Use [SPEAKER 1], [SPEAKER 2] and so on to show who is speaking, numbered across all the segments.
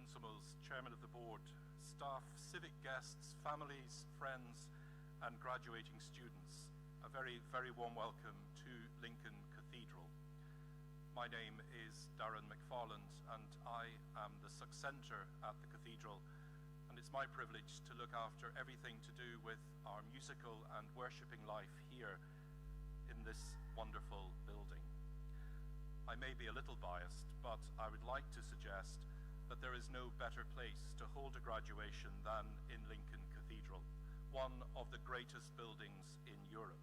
[SPEAKER 1] principals, chairman of the board, staff, civic guests, families, friends, and graduating students, a very, very warm welcome to Lincoln Cathedral. My name is Darren McFarland, and I am the succenter at the cathedral, and it's my privilege to look after everything to do with our musical and worshipping life here in this wonderful building. I may be a little biased, but I would like to suggest that there is no better place to hold a graduation than in Lincoln Cathedral, one of the greatest buildings in Europe.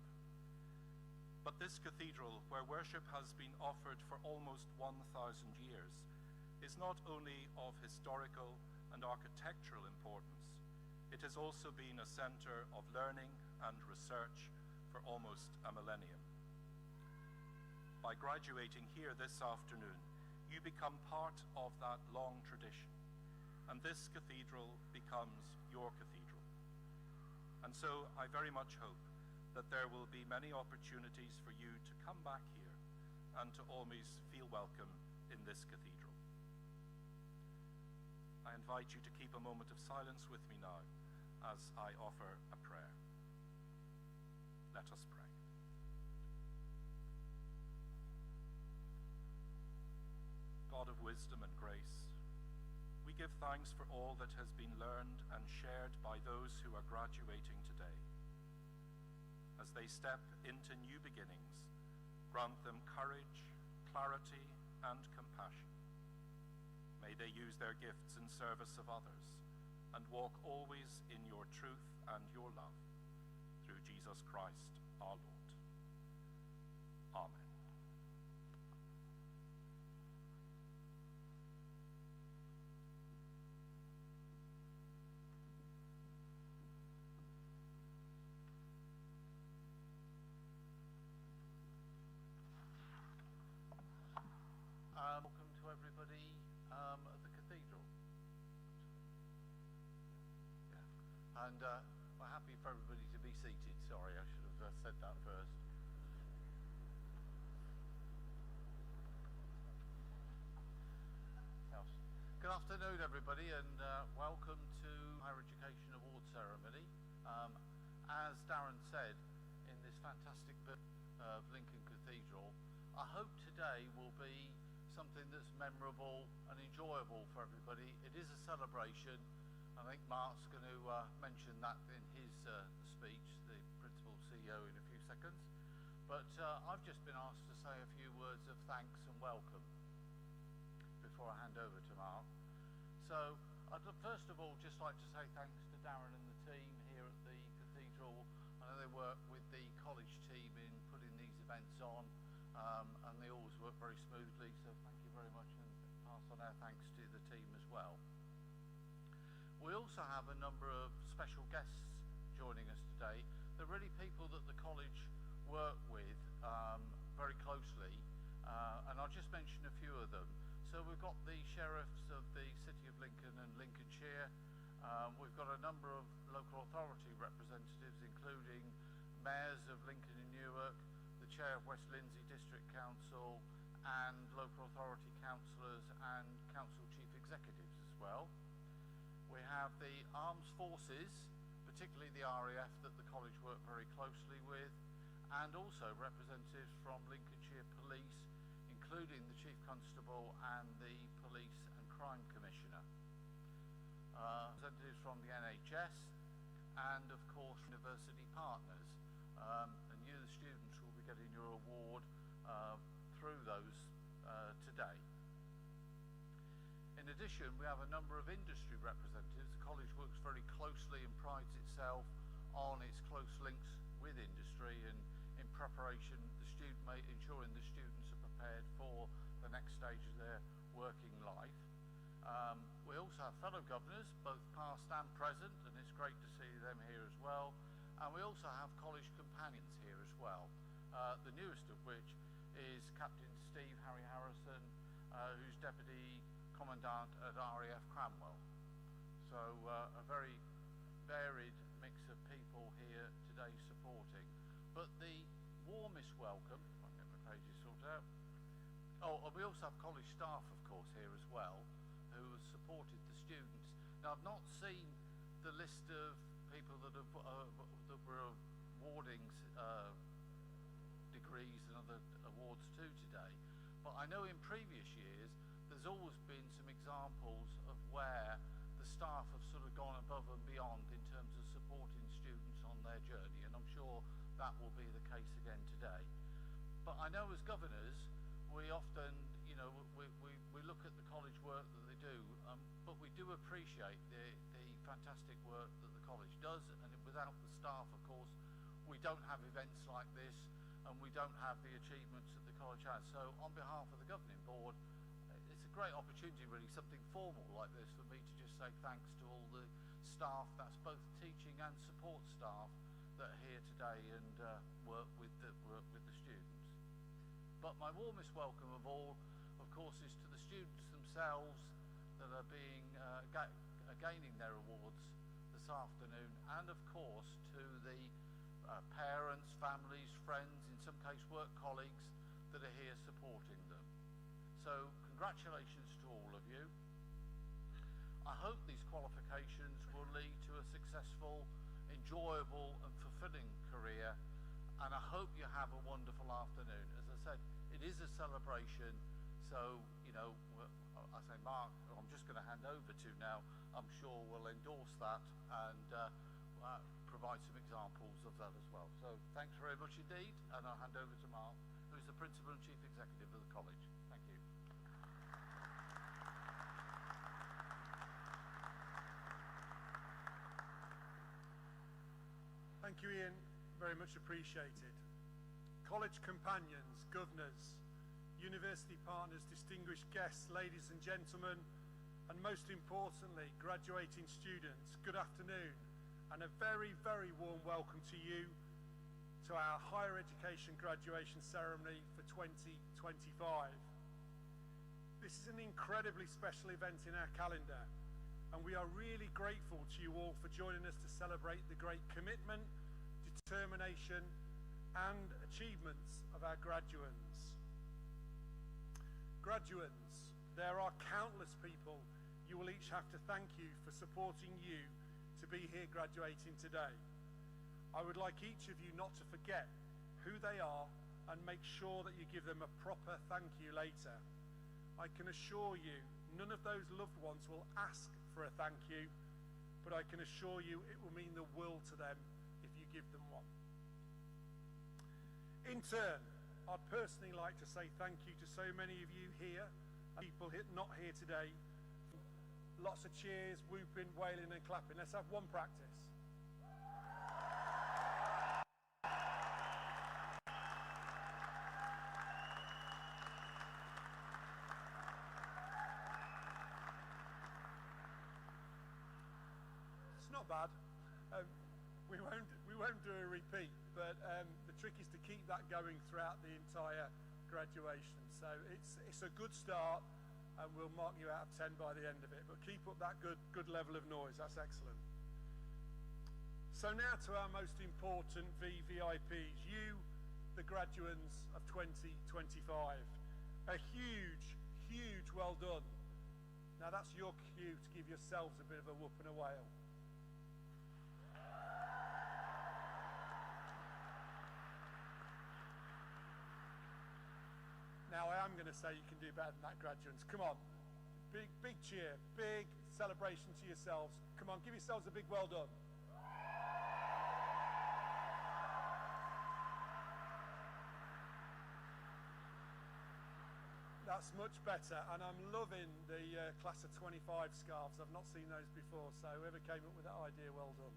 [SPEAKER 1] But this cathedral, where worship has been offered for almost 1,000 years, is not only of historical and architectural importance, it has also been a center of learning and research for almost a millennium. By graduating here this afternoon, you become part of that long tradition, and this cathedral becomes your cathedral. And so I very much hope that there will be many opportunities for you to come back here and to always feel welcome in this cathedral. I invite you to keep a moment of silence with me now as I offer a prayer. Let us pray. God of wisdom and grace, we give thanks for all that has been learned and shared by those who are graduating today. As they step into new beginnings, grant them courage, clarity, and compassion. May they use their gifts in service of others and walk always in your truth and your love. Through Jesus Christ, our Lord. Amen.
[SPEAKER 2] Welcome to everybody at the cathedral. Yeah. And we're happy for everybody to be seated. Sorry, I should have said that first. Yes. Good afternoon, everybody, and welcome to Higher Education Award Ceremony. As Darren said, in this fantastic building of Lincoln Cathedral, I hope today will be something that's memorable and enjoyable for everybody. It is a celebration. I think Mark's going to mention that in his speech, the Principal CEO, in a few seconds. But I've just been asked to say a few words of thanks and welcome before I hand over to Mark. So I'd first of all just like to say thanks to Darren and the team here at the cathedral. I know they work with the college team in putting these events on. And they always work very smoothly, so thank you very much, and pass on our thanks to the team as well. We also have a number of special guests joining us today. They're really people that the college work with very closely, and I'll just mention a few of them. So we've got the sheriffs of the City of Lincoln and Lincolnshire. We've got a number of local authority representatives, including mayors of Lincoln and Newark, the chair of West Lindsey District Council, and local authority councillors and council chief executives as well. We have the armed forces, particularly the RAF that the college work very closely with, and also representatives from Lincolnshire Police, including the Chief Constable and the Police and Crime Commissioner. Representatives from the NHS, and of course university partners. And you, the students, will be getting your award through those today. In addition, we have a number of industry representatives. The college works very closely and prides itself on its close links with industry, and in preparation, ensuring the students are prepared for the next stage of their working life. We also have fellow governors, both past and present, and it's great to see them here as well. And we also have college companions here as well, the newest of which is Captain Steve Harry Harrison, who's Deputy Commandant at RAF Cranwell. So a very varied mix of people here today supporting. But the warmest welcome, if I can get my pages sorted out. Oh, and we also have college staff, of course, here as well, who has supported the students. Now, I've not seen the list of people that were awarding degrees and other awards to today, but I know in previous years there's always been some examples of where the staff have sort of gone above and beyond in terms of supporting students on their journey, and I'm sure that will be the case again today. But I know as governors, we often, you know, we look at the college work that they do, but we do appreciate the fantastic work that the college does, and without the staff, of course, we don't have events like this, and we don't have the achievements that the college has. So on behalf of the governing board, it's a great opportunity, really, something formal like this, for me to just say thanks to all the staff, that's both teaching and support staff, that are here today and work with the students. But my warmest welcome of all, of course, is to the students themselves that are gaining their awards this afternoon, and of course to the parents, families, friends, in some case work colleagues that are here supporting them. So congratulations to all of you. I hope these qualifications will lead to a successful, enjoyable and fulfilling career, and I hope you have a wonderful afternoon. As I said, it is a celebration, so, you know, I say Mark, who I'm just going to hand over to now, I'm sure will endorse that and provide some examples of that as well. So thanks very much indeed, and I'll hand over to Mark, who is the Principal and Chief Executive of the college. Thank you.
[SPEAKER 3] Thank you, Ian. Very much appreciated. College companions, governors, university partners, distinguished guests, ladies and gentlemen, and most importantly, graduating students, good afternoon, and a very, very warm welcome to you to our higher education graduation ceremony for 2025. This is an incredibly special event in our calendar, and we are really grateful to you all for joining us to celebrate the great commitment, determination, and achievements of our graduands. Graduands, there are countless people you will each have to thank you for supporting you to be here graduating today. I would like each of you not to forget who they are and make sure that you give them a proper thank you later. I can assure you none of those loved ones will ask for a thank you, but I can assure you it will mean the world to them if you give them one. In turn, I'd personally like to say thank you to so many of you here and people not here today. Lots of cheers, whooping, wailing and clapping. Let's have one practice. It's not bad. We won't do a repeat, but the trick is to keep that going throughout the entire graduation. So it's a good start, and we'll mark you out of 10 by the end of it. But keep up that good level of noise. That's excellent. So now to our most important VVIPs, you, the graduands of 2025. A huge well done. Now that's your cue to give yourselves a bit of a whoop and a wail. Now I am going to say you can do better than that, graduates. Come on. Big cheer, big celebration to yourselves. Come on, give yourselves a big well done. That's much better, and I'm loving the class of 25 scarves. I've not seen those before, so whoever came up with that idea, well done.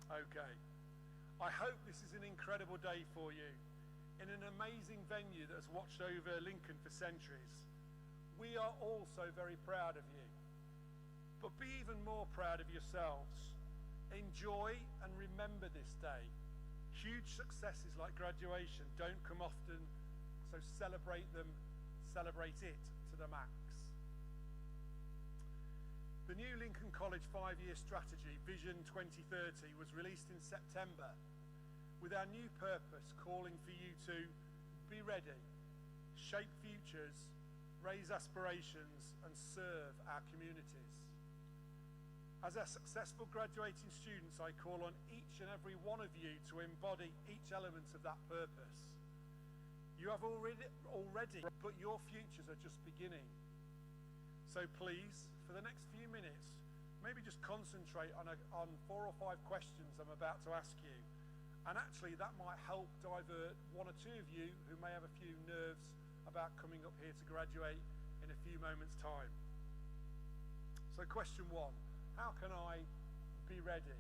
[SPEAKER 3] Okay. I hope this is an incredible day for you. In an amazing venue that has watched over Lincoln for centuries. We are also very proud of you. But be even more proud of yourselves. Enjoy and remember this day. Huge successes like graduation don't come often, so celebrate them, celebrate it to the max. The new Lincoln College 5-year strategy, Vision 2030, was released in September, with our new purpose calling for you to be ready, shape futures, raise aspirations, and serve our communities. As our successful graduating students, I call on each and every one of you to embody each element of that purpose. You have already, but your futures are just beginning. So please, for the next few minutes, maybe just concentrate on 4 or 5 questions I'm about to ask you. And actually that might help divert one or two of you who may have a few nerves about coming up here to graduate in a few moments' time. So question 1, how can I be ready?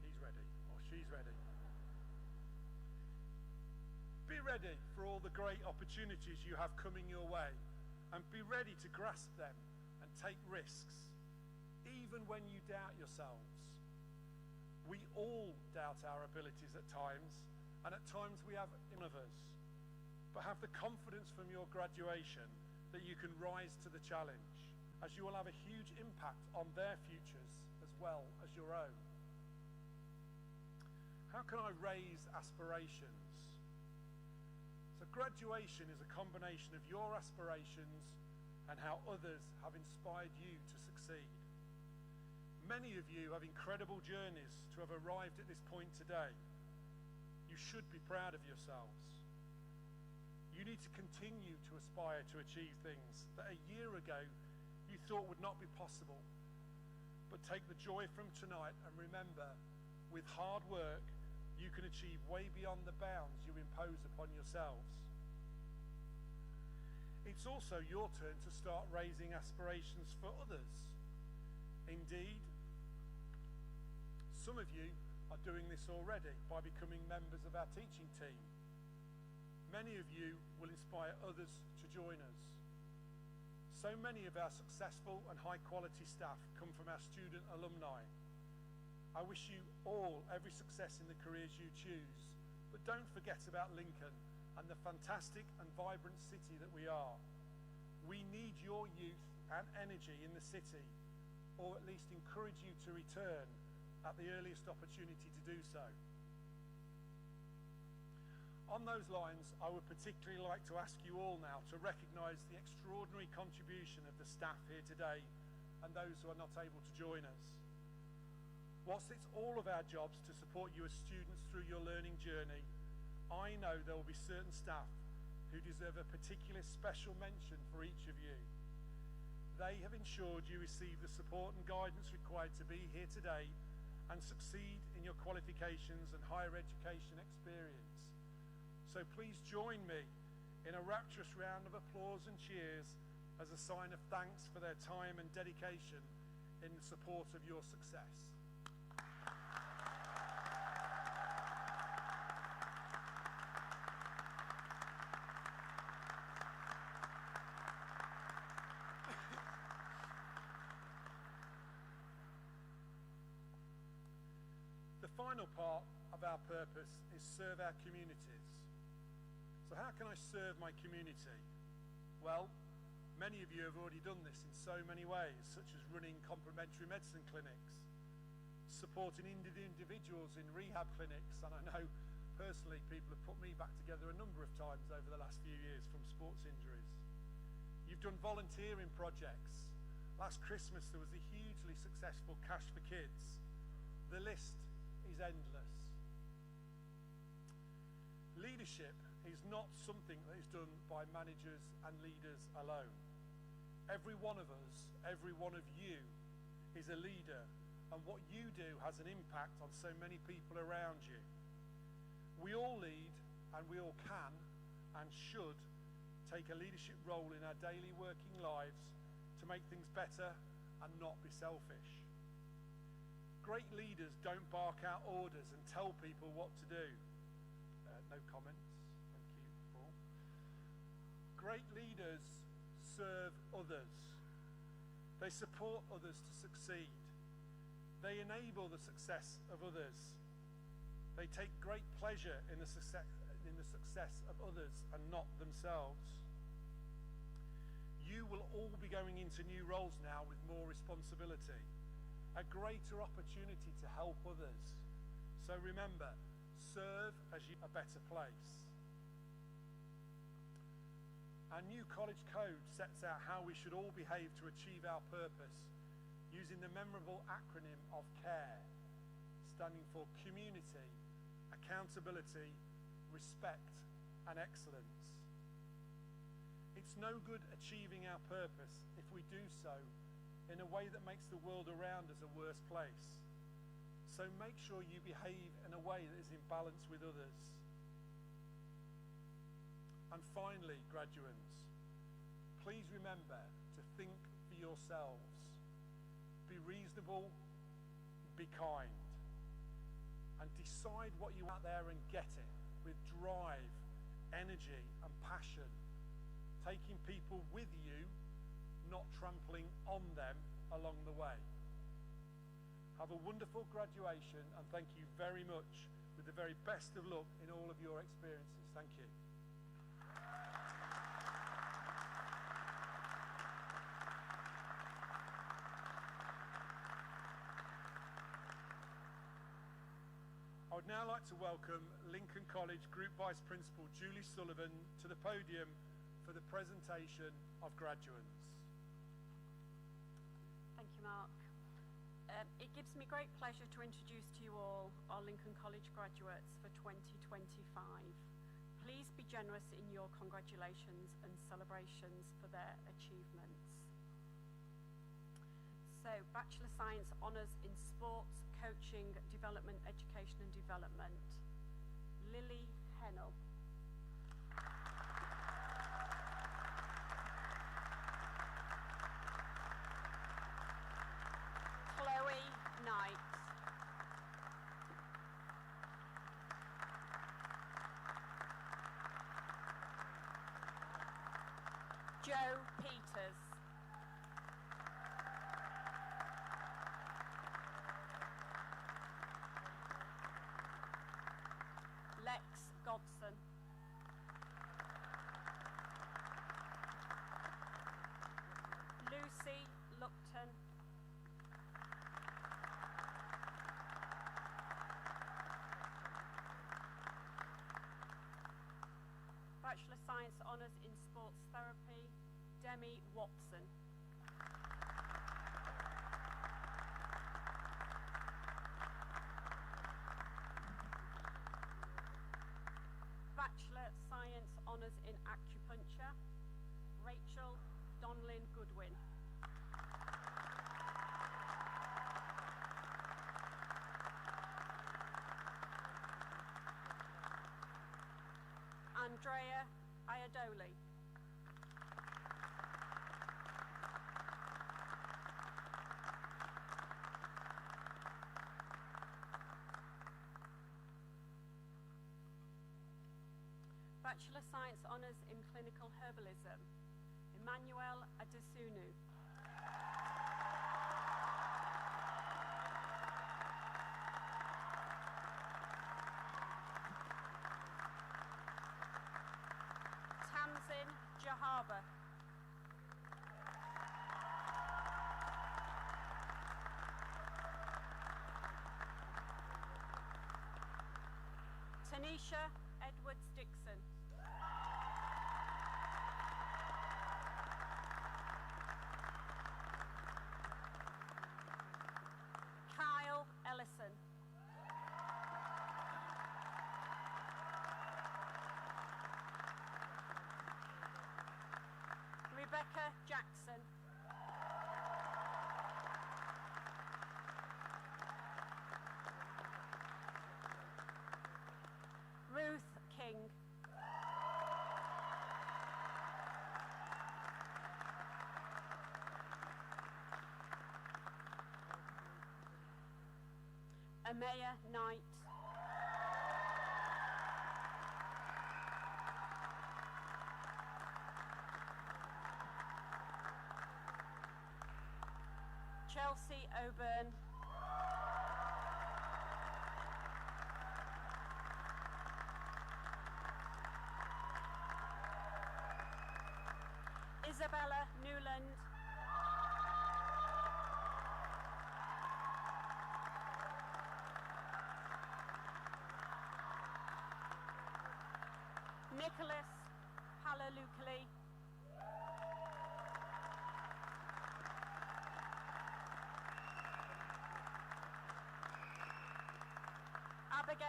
[SPEAKER 3] He's ready, or she's ready. Be ready for all the great opportunities you have coming your way, and be ready to grasp them and take risks, even when you doubt yourselves. We all doubt our abilities at times, and at times we have none of us. But have the confidence from your graduation that you can rise to the challenge, as you will have a huge impact on their futures as well as your own. How can I raise aspirations? So graduation is a combination of your aspirations and how others have inspired you to succeed. Many of you have incredible journeys to have arrived at this point today. You should be proud of yourselves. You need to continue to aspire to achieve things that a year ago you thought would not be possible. But take the joy from tonight and remember, with hard work, you can achieve way beyond the bounds you impose upon yourselves. It's also your turn to start raising aspirations for others. Indeed, some of you are doing this already by becoming members of our teaching team. Many of you will inspire others to join us. So many of our successful and high-quality staff come from our student alumni. I wish you all every success in the careers you choose, but don't forget about Lincoln and the fantastic and vibrant city that we are. We need your youth and energy in the city, or at least encourage you to return at the earliest opportunity to do so. On those lines, I would particularly like to ask you all now to recognise the extraordinary contribution of the staff here today and those who are not able to join us. Whilst it's all of our jobs to support you as students through your learning journey, I know there will be certain staff who deserve a particular special mention for each of you. They have ensured you receive the support and guidance required to be here today and succeed in your qualifications and higher education experience. So please join me in a rapturous round of applause and cheers as a sign of thanks for their time and dedication in the support of your success. The final part of our purpose is serve our communities. So how can I serve my community? Well, many of you have already done this in so many ways, such as running complementary medicine clinics, supporting individuals in rehab clinics, and I know personally people have put me back together a number of times over the last few years from sports injuries. You've done volunteering projects. Last Christmas there was the hugely successful Cash for Kids. The list is endless. Leadership is not something that is done by managers and leaders alone. Every one of us, every one of you is a leader, and what you do has an impact on so many people around you. We all lead, and we all can and should take a leadership role in our daily working lives to make things better and not be selfish. Great leaders don't bark out orders and tell people what to do. No comments. Thank you, Paul. Great leaders serve others. They support others to succeed. They enable the success of others. They take great pleasure in the success of others and not themselves. You will all be going into new roles now with more responsibility, a greater opportunity to help others. So remember, serve as you a better place. Our new college code sets out how we should all behave to achieve our purpose, using the memorable acronym of CARE, standing for community, accountability, respect, and excellence. It's no good achieving our purpose if we do so in a way that makes the world around us a worse place. So make sure you behave in a way that is in balance with others. And finally, graduates, please remember to think for yourselves. Be reasonable, be kind, and decide what you want out there and get it with drive, energy, and passion. Taking people with you, not trampling on them along the way. Have a wonderful graduation, and thank you very much, with the very best of luck in all of your experiences. Thank you. I would now like to welcome Lincoln College Group Vice Principal Julie Sullivan to the podium for the presentation of graduates.
[SPEAKER 4] Thank you, Mark. It gives me great pleasure to introduce to you all our Lincoln College graduates for 2025. Please be generous in your congratulations and celebrations for their achievements. So, Bachelor Science Honours in Sports, Coaching, Development, Education and Development, Lily Hennell. Chloe Knight. Joe Peters. Lex Godson. Lucy Lupton. Bachelor Science Honours in Sports Therapy, Demi Watson. Bachelor Science Honours in Acupuncture, Rachel Donlin Goodwin. Andrea Iadoli. Bachelor Science Honours in Clinical Herbalism, Emmanuel Adesunu. Tamsin Jahaba. Tanisha Edwards Dixon. Kyle Ellison. Rebecca Jackson. Ruth King. Amaya Knight. Chelsea Oburn. Isabella Newland. Nicholas Hallalukali.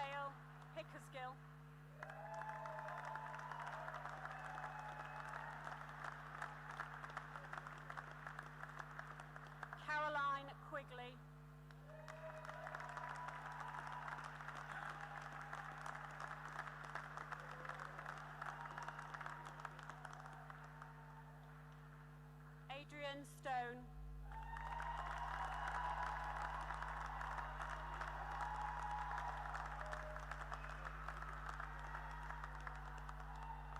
[SPEAKER 4] Dale Hickersgill. Caroline Quigley. Adrian Stone.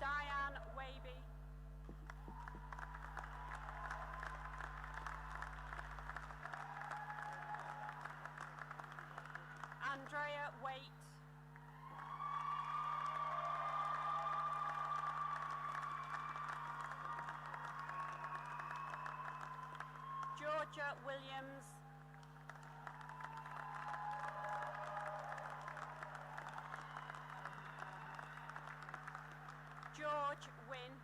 [SPEAKER 4] Diane Waby. Andrea Waite. Georgia Williams. George Wynne.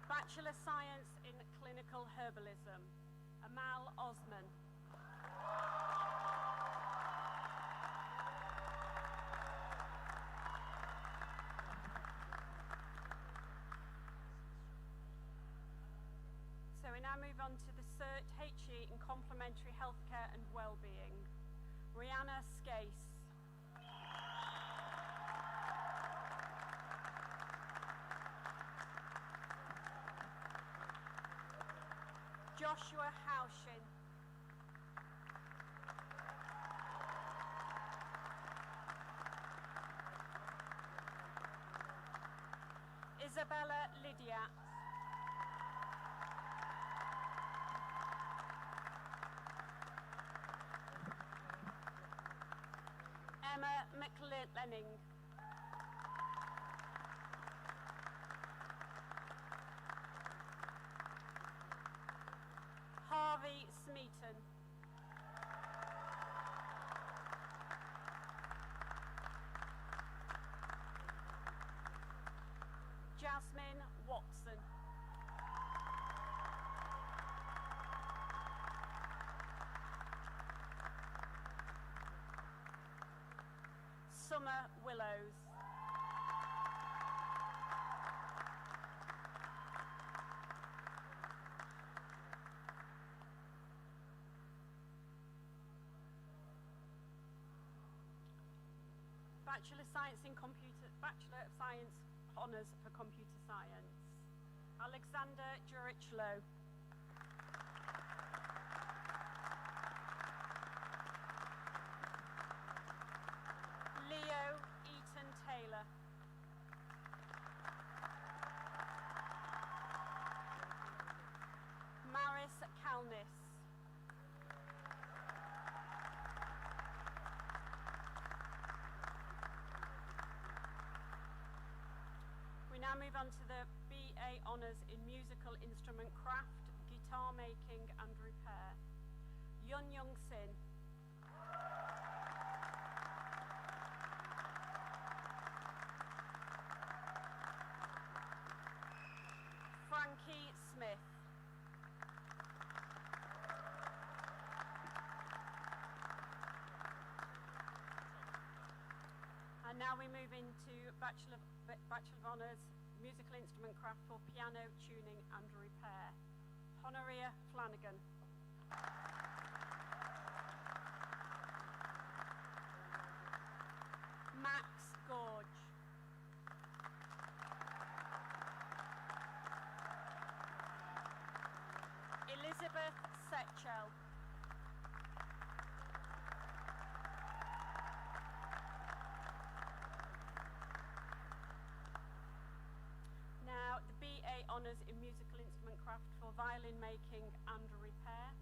[SPEAKER 4] Bachelor Science in Clinical Herbalism, Amal Osman. So we now move on to the Cert HE in Complementary Healthcare and Wellbeing, Rihanna Skase. Joshua Haushin. Isabella Lydia. Emma McLenning. Harvey Smeaton. Jasmine Watson. Summer Willows. Bachelor of Science Honours for Computer Science, Alexander Jurichlow. Leo Eaton Taylor. Maris Kalnis. We now move on to the BA Honours in Musical Instrument Craft, Guitar Making and Repair, Yun Young Sin. Frankie Smith. And now we move into Bachelor of Honours, Musical Instrument Craft for Piano Tuning and Repair, Honoria Flanagan. Max Gorge. Elizabeth Setchell. Now, the BA Honours in Musical Instrument Craft for Violin Making and Repair,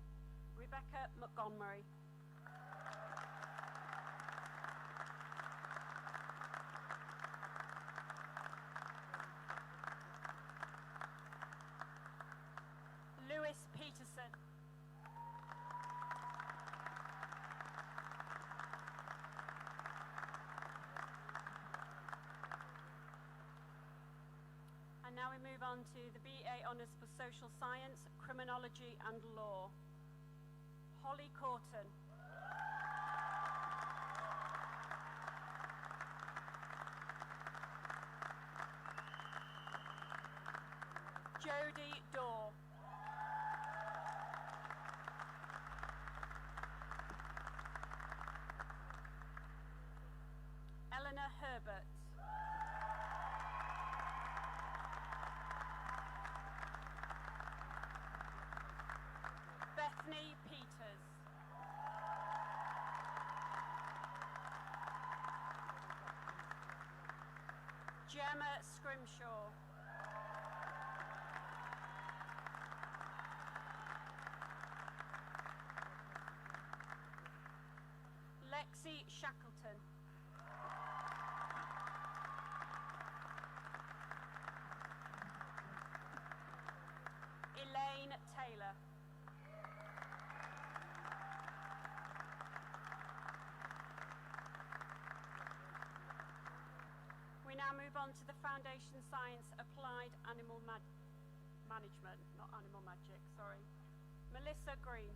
[SPEAKER 4] Rebecca Montgomery. Lewis Peterson. And now we we move on to the BA Honours for Social Science, Criminology and Law. Holly Corton. Jodie Dorr. Eleanor Herbert. Bethany Peters. Gemma Scrimshaw. Lexi Shackleton. Elaine Taylor. We now move on to the Foundation Science Applied Animal Management, not Animal Magic, sorry. Melissa Green.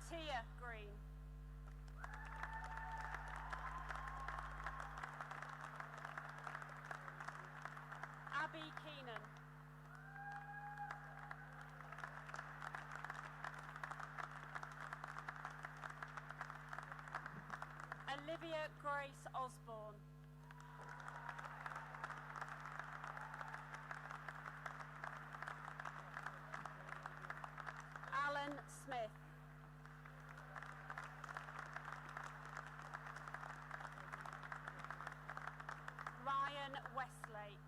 [SPEAKER 4] Tia Green. Abby Keenan. Olivia Grace Osborne. Alan Smith. Ryan Westlake.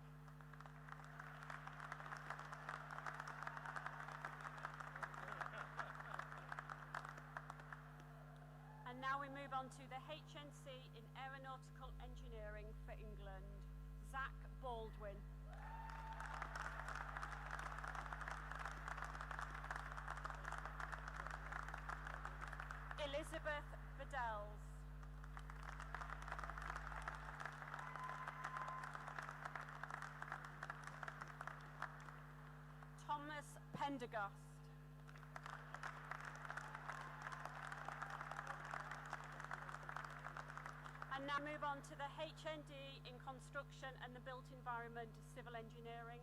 [SPEAKER 4] And now we move on to the HNC in Aeronautical Engineering for England. Zach Baldwin. Elizabeth Bedells. Thomas Pendergast. And now move on to the HND in Construction and the Built Environment Civil Engineering,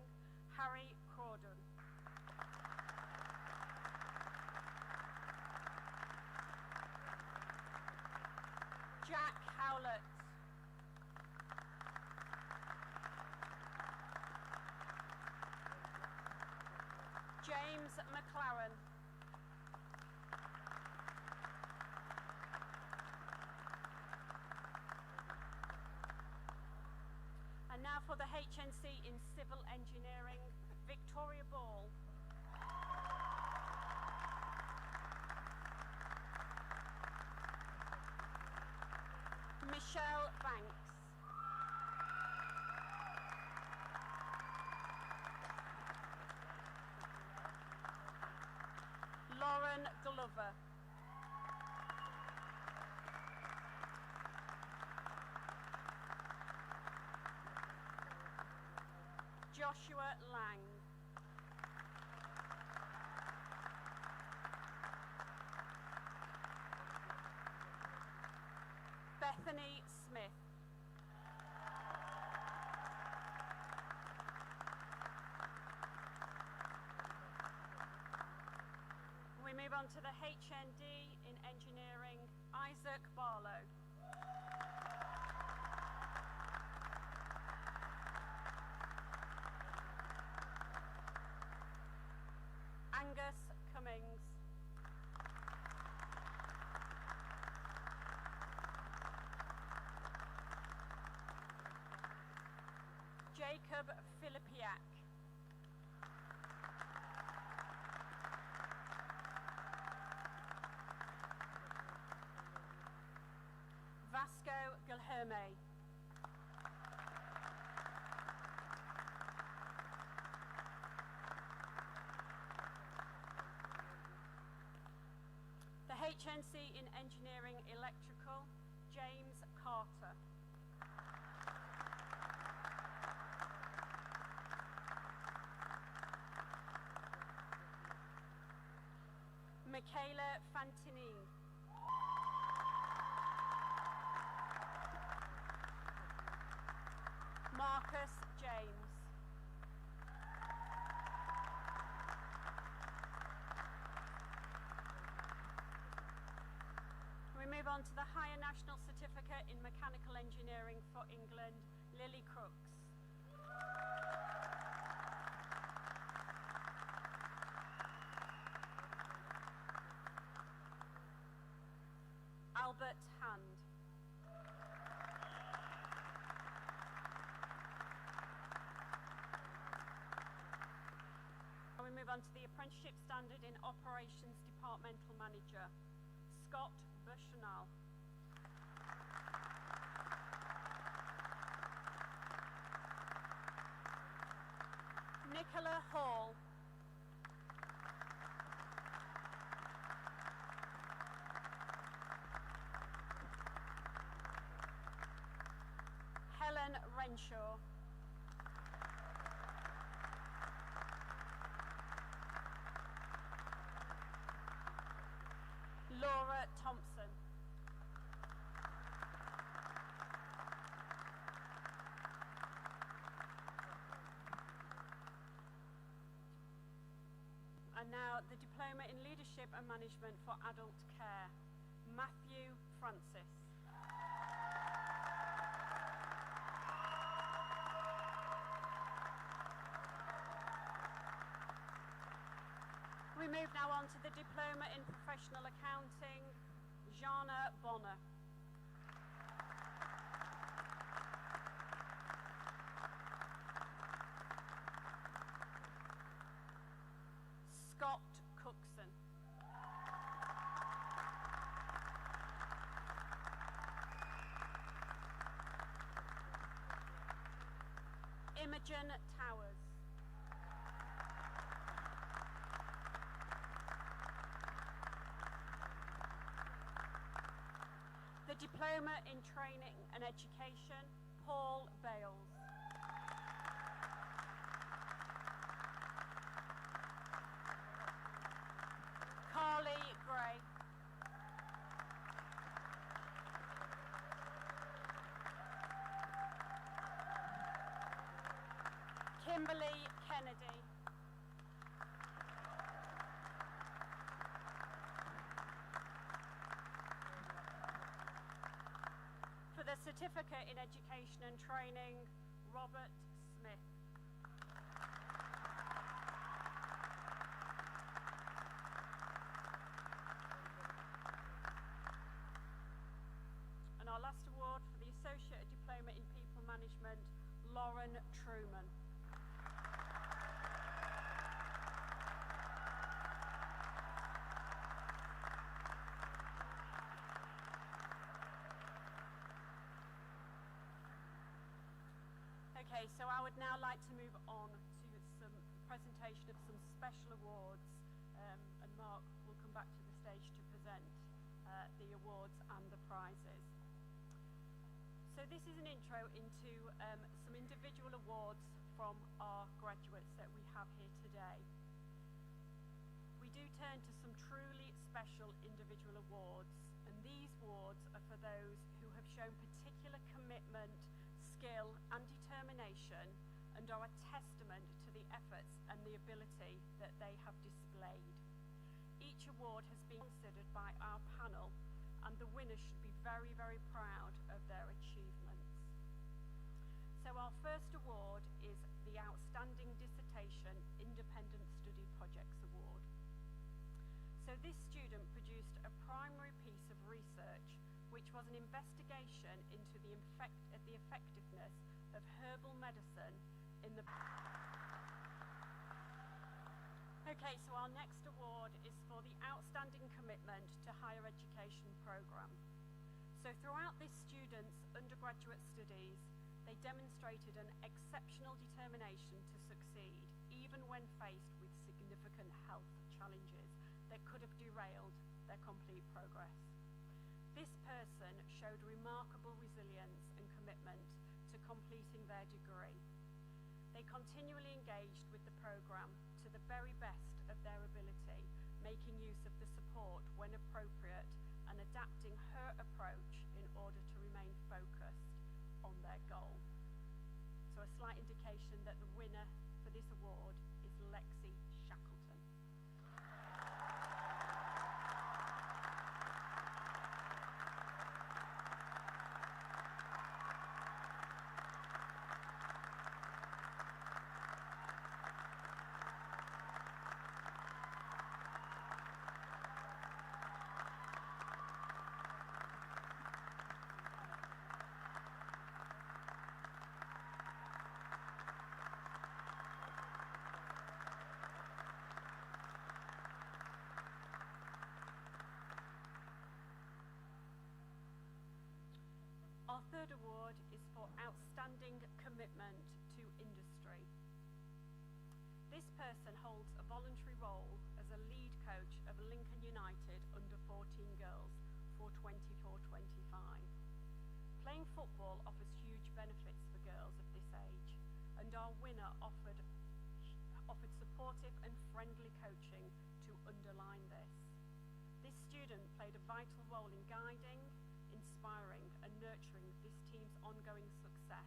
[SPEAKER 4] Harry Crawdon. Jack Howlett. James McLaren. And now for the HNC in Civil Engineering, Victoria Ball. Michelle Banks. Lauren Glover. Joshua Lang. Bethany Smith. We move on to the HND in Engineering, Isaac Barlow. Angus Cummings. Jacob Filipiak. Vasco Guilherme. The HNC in Engineering Electrical, James Carter. Michaela Fantini. Marcus James. We move on to the Higher National Certificate in Mechanical Engineering for England, Lily Crooks. Albert Hand. And we move on to the Apprenticeship Standard in Operations Departmental Manager, Scott Bushnell. Nicola Hall. Helen Renshaw. Laura Thompson. And now the Diploma in Leadership and Management for Adult Care, Matthew Francis. We move now on to the Diploma in Professional Accounting, Jana Bonner. Scott Cookson. Imogen Towers. The Diploma in Training and Education, Paul Bales. Carly Gray. Kimberly Kennedy. For the Certificate in Education and Training, Robert Smith. And our last award for the Associate Diploma in People Management, Lauren Truman. Okay, so I would now like to move on to some presentation of some special awards, and Mark will come back to the stage to present the awards and the prizes. So this is an intro into some individual awards from our graduates that we have here today. We do turn to some truly special individual awards, and these awards are for those who have shown particular commitment, skill and determination, and are a testament to the efforts and the ability that they have displayed. Each award has been considered by our panel, and the winners should be very, very proud of their achievements. So our first award is the Outstanding Dissertation Independent Study Projects Award. So this student produced a primary piece of research which was an investigation into the effectiveness of herbal medicine in the... Okay, so our next award is for the Outstanding Commitment to Higher Education Programme. So throughout this student's undergraduate studies, they demonstrated an exceptional determination to succeed, even when faced with significant health challenges that could have derailed their complete progress. This person showed remarkable resilience and commitment to completing their degree. They continually engaged with the programme to the very best of their ability, making use of the support when appropriate and adapting her approach in order to remain focused on their goal. So a slight indication that the winner for this award is Lexi Shackleton. Our third award is for outstanding commitment to industry. This person holds a voluntary role as a lead coach of Lincoln United under 14 girls for 24-25. Playing football offers huge benefits for girls of this age, and our winner offered supportive and friendly coaching to underline this. This student played a vital role in guiding, inspiring and nurturing this team's ongoing success,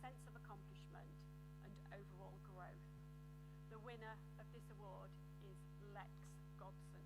[SPEAKER 4] sense of accomplishment and overall growth. The winner of this award is Lex Godson.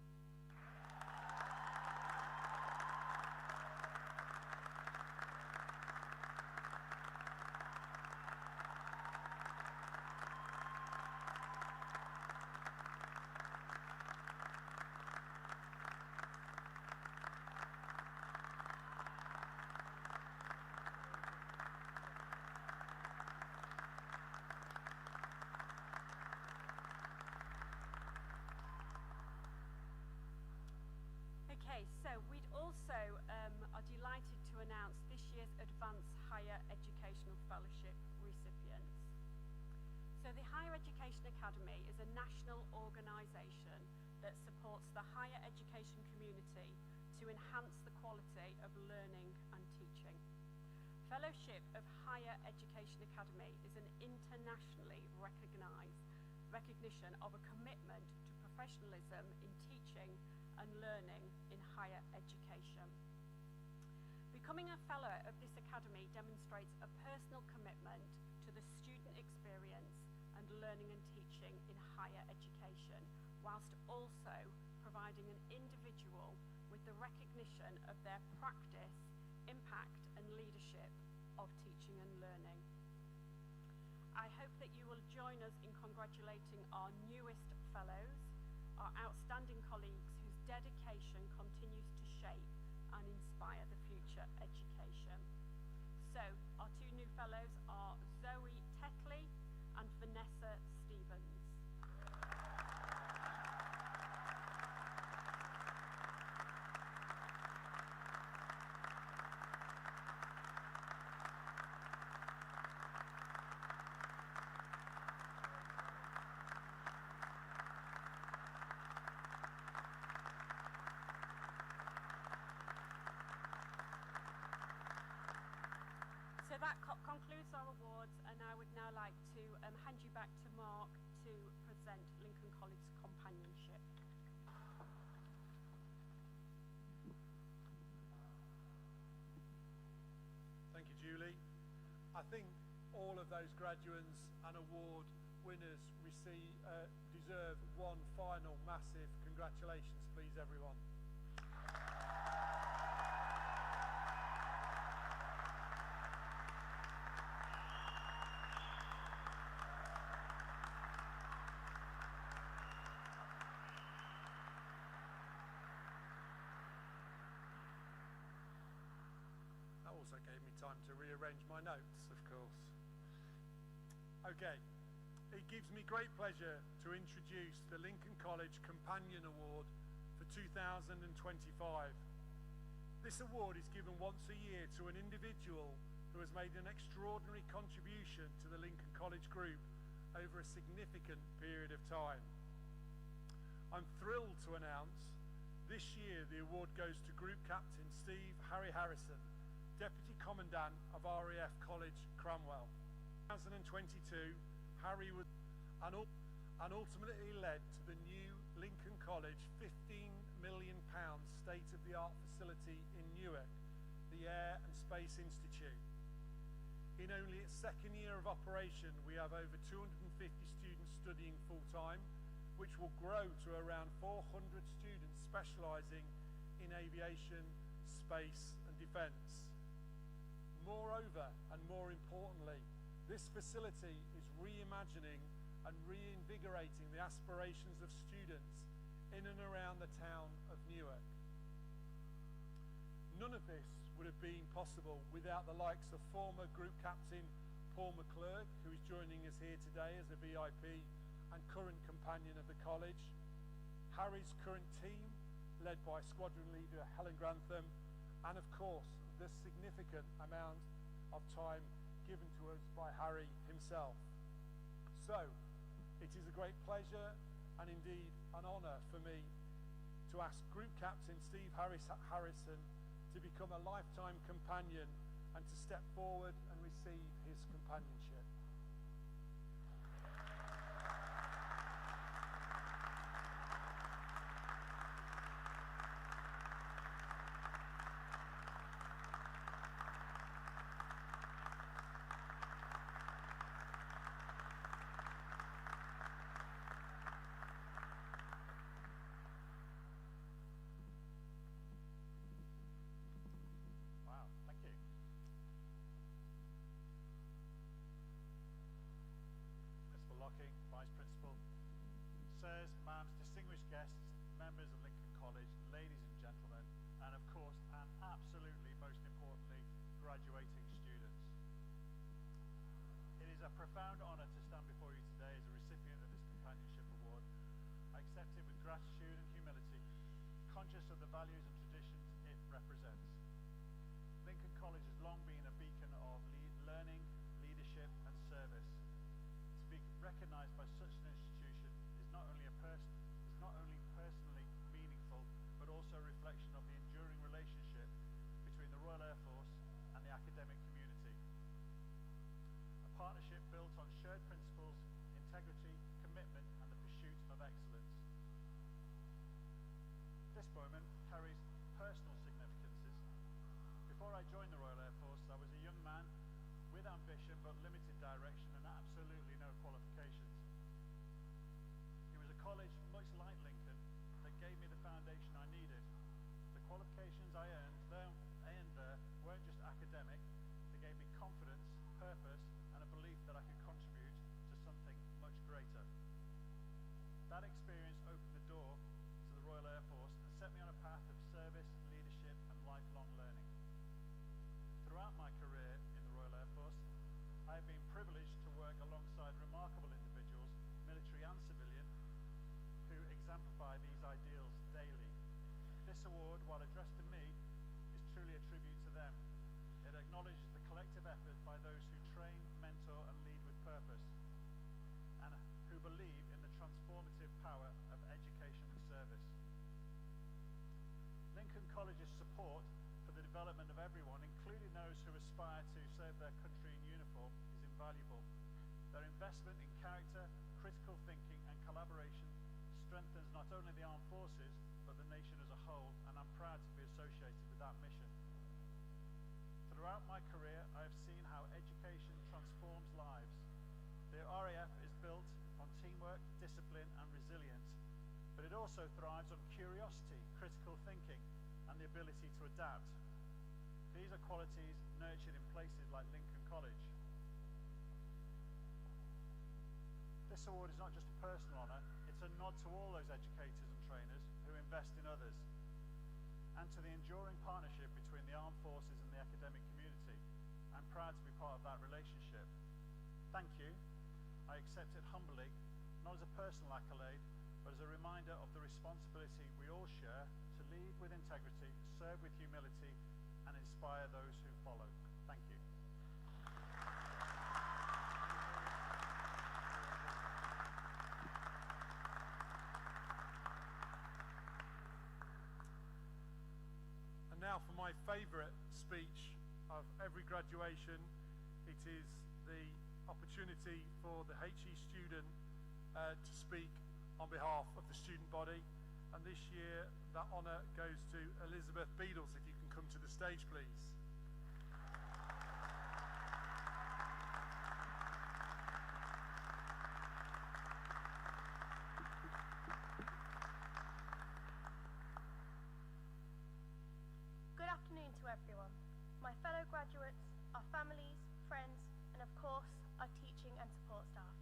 [SPEAKER 4] Okay, so we'd also are delighted to announce this year's Advanced Higher Educational Fellowship recipients. So the Higher Education Academy is a national organisation that supports the higher education community to enhance the quality of learning and teaching. Fellowship of Higher Education Academy is an internationally recognition of a commitment to professionalism in teaching and learning in higher education. Becoming a fellow of this academy demonstrates a personal commitment to the student experience and learning and teaching in higher education, whilst also providing an individual with the recognition of their practice, impact and leadership of teaching and learning. I hope that you will join us in congratulating our newest fellows, our outstanding colleagues whose dedication continues to shape and inspire the future education. So, our two new fellows are Zoe Tetley and Vanessa Stevens. So that concludes our awards, and I would now like to hand you back to Mark to present Lincoln College Companionship.
[SPEAKER 3] Thank you, Julie. I think all of those graduates and award winners deserve one final massive congratulations, please, everyone. That also gave me time to rearrange my notes, of course. Okay, it gives me great pleasure to introduce the Lincoln College Companion Award for 2025. This award is given once a year to an individual who has made an extraordinary contribution to the Lincoln College Group over a significant period of time. I'm thrilled to announce This year, the award goes to Group Captain Steve Harry Harrison, Deputy Commandant of RAF College, Cranwell. In 2022, Harry was and ultimately led to the new Lincoln College £15 million state-of-the-art facility in Newark, the Air and Space Institute. In only its second year of operation, we have over 250 students studying full-time, which will grow to around 400 students specialising in aviation, space and defence. Moreover, and more importantly, this facility is reimagining and reinvigorating the aspirations of students in and around the town of Newark. None of this would have been possible without the likes of former Group Captain Paul McClurg, who is joining us here today as a VIP and current companion of the college, Harry's current team, led by Squadron Leader Helen Grantham, and of course, the significant amount of time given to us by Harry himself. So, it is a great pleasure and indeed an honour for me to ask Group Captain Steve Harrison to become a lifetime companion and to step forward and receive his companionship.
[SPEAKER 5] Vice Principal, sirs, ma'ams, distinguished guests, members of Lincoln College, ladies and gentlemen, and of course, and absolutely most importantly, graduating students. It is a profound honour to stand before you today as a recipient of this companionship award. I accept it with gratitude and humility, conscious of the values and traditions it represents. Lincoln College has long been a beacon of learning, leadership and service. Recognised by such an institution is not only personally meaningful, but also a reflection of the enduring relationship between the Royal Air Force and the academic community. A partnership built on shared principles, integrity, commitment, and the pursuit of excellence. This moment carries personal significances. Before I joined the Royal Air Force, I was a young man with ambition but limited direction and absolutely no qualifications. It was a college much like Lincoln that gave me the foundation I needed. The qualifications I earned there weren't just academic, they gave me confidence, purpose and a belief that I could contribute to something much greater. That experience opened the door to the Royal Air Force and set me on a path of service, leadership and lifelong learning. Throughout my career in the Royal Air Force, I have been privileged to work alongside remarkable individuals, military and civilian, who exemplify these ideals daily. This award, while addressed to me, is truly a tribute to them. It acknowledges the collective effort by those who train, mentor and lead with purpose, and who believe in the transformative power of education and service. Lincoln College's support for the development of everyone, including those who aspire to serve their country in uniform, is invaluable. Their investment in character, critical thinking and collaboration strengthens not only the armed forces, but the nation as a whole, and I'm proud to be associated with that mission. Throughout my career, I have seen how education transforms lives. The RAF is built on teamwork, discipline and resilience, but it also thrives on curiosity, critical thinking and the ability to adapt. These are qualities nurtured in places like Lincoln College. This award is not just a personal honour, it's a nod to all those educators and trainers who invest in others, and to the enduring partnership between the armed forces and the academic community. I'm proud to be part of that relationship. Thank you. I accept it humbly, not as a personal accolade, but as a reminder of the responsibility we all share to lead with integrity, serve with humility, and inspire those who follow. Thank you.
[SPEAKER 3] And now for my favourite speech of every graduation, it is the opportunity for the HE student to speak on behalf of the student body. And this year, that honour goes to Elizabeth Beadles. If you can come to the stage, please.
[SPEAKER 6] Good afternoon to everyone, my fellow graduates, our families, friends, and of course, our teaching and support staff.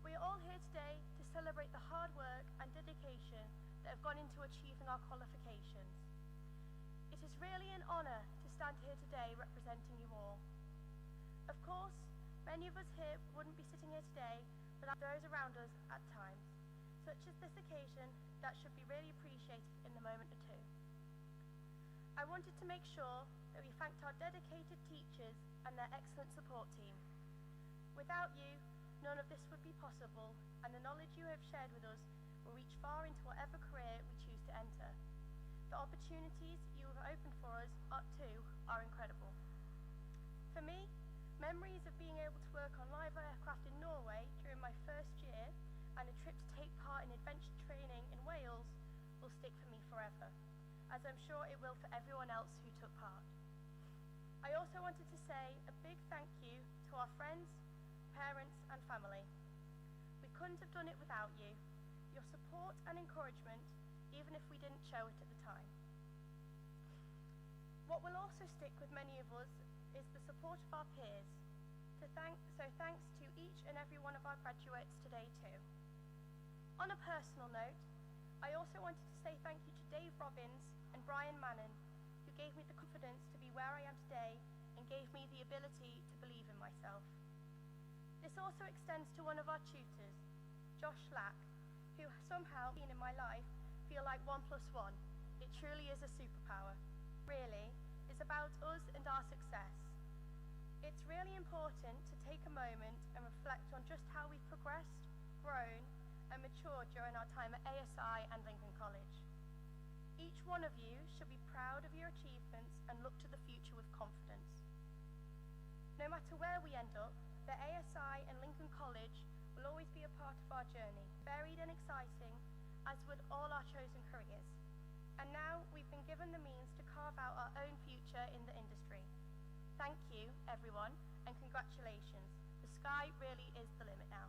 [SPEAKER 6] We are all here today to celebrate the hard work and dedication that have gone into achieving our qualifications. It is really an honour to stand here today representing you all. Of course, many of us here wouldn't be sitting here today without those around us at times, such as this occasion that should be really appreciated in the moment or two. I wanted to make sure that we thanked our dedicated teachers and their excellent support team. Without you, none of this would be possible, and the knowledge you have shared with us will reach far into whatever career we choose to enter. The opportunities you have opened for us are incredible. For me, memories of being able to work on live aircraft in Norway during my first year and a trip to take part in adventure training in Wales will stick for me forever, as I'm sure it will for everyone else who took part. I also wanted to say a big thank you to our friends, parents and family. We couldn't have done it without you, your support and encouragement, even if we didn't show it at the time. What will also stick with many of us is the support of our peers. So thanks to each and every one of our graduates today too. On a personal note, I also wanted to say thank you to Dave Robbins and Brian Mannon, who gave me the confidence to be where I am today and gave me the ability to believe in myself. This also extends to one of our tutors, Josh Lack, who somehow been in my life feel like 1 + 1. It truly is a superpower. Really, it's about us and our success. It's really important to take a moment and reflect on just how we've progressed, grown, and matured during our time at ASI and Lincoln College. Each one of you should be proud of your achievements and look to the future with confidence. No matter where we end up, the ASI and Lincoln College will always be a part of our journey, varied and exciting, as would all our chosen careers. And now we've been given the means to carve out our own future in the industry. Thank you, everyone, and congratulations. The sky really is the limit now.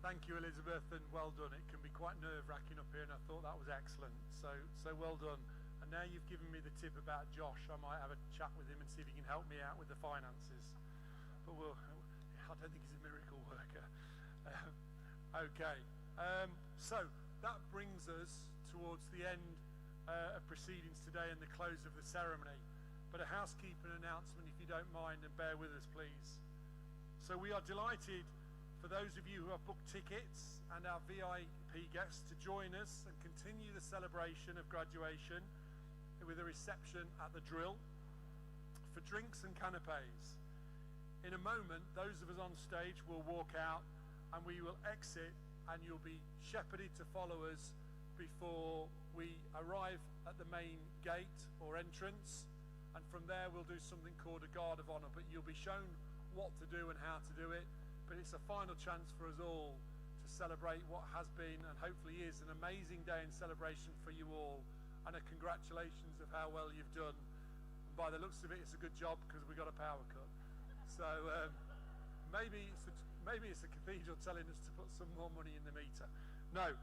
[SPEAKER 3] Thank you, Elizabeth, and well done. It can be quite nerve-wracking up here, and I thought that was excellent. So well done. And now you've given me the tip about Josh. I might have a chat with him and see if he can help me out with the finances. But I don't think he's a miracle worker. Okay. So that brings us towards the end of proceedings today and the close of the ceremony. But a housekeeping announcement, if you don't mind, and bear with us, please. So we are delighted for those of you who have booked tickets and our VIP guests to join us and continue the celebration of graduation with a reception at the Drill for drinks and canapes. In a moment, those of us on stage will walk out and we will exit, and you'll be shepherded to follow us before we arrive at the main gate or entrance, and from there we'll do something called a guard of honour, but you'll be shown what to do and how to do it. But it's a final chance for us all to celebrate what has been and hopefully is an amazing day in celebration for you all, and a congratulations of how well you've done. And by the looks of it, it's a good job because we got a power cut. So maybe it's the cathedral telling us to put some more money in the meter. No.